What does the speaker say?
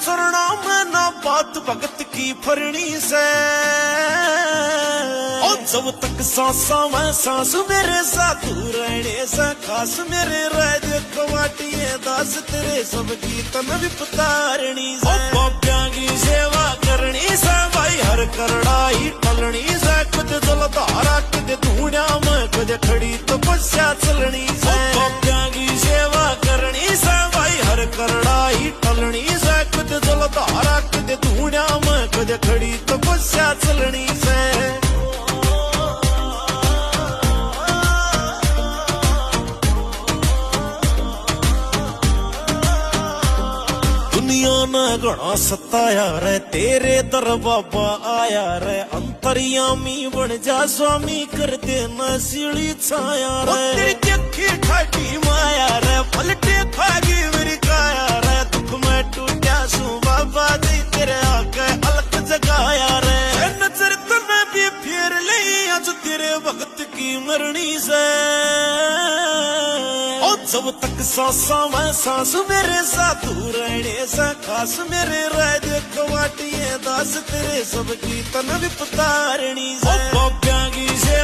चरणों में ना बात भगत की फरनी से। और जब तक सांसा में सांस मेरे साथ रहने से खास मेरे राज कवाटिए दास तेरे सबकी तन विपतारणी से। बाब्या की सेवा करनी से भाई हर करड़ाई टलनी से। कुछ जलधारा कुछ धूणा में कुछ खड़ी तपस्या चलनी से। बाब्या की सेवा करनी से भाई हर करड़ाई टलनी से। कुछ जलधारा कुछ धूणा में कुछ खड़ी तपस्या चलनी से। दुनिया ने घना सताया रे तेरे दर बाबा आया रे। अंतर्यामी बन जा स्वामी कर देना सीढ़ी छाया रे। तेरी देखी ठाठी माया रे पलटे खागी मेरी काया रे। दुख में टूटा सू बाबा जी तेरे आके अलग जगाया रे। नजर तने भी फेर ले आज तेरे भगत की मरनी से। जब तक सांसा में सांस मेरे साथ रहने से खास मेरे राज कवाटिए दास तेरे सबकी तन विपतारणी से। बाब्या की सेवा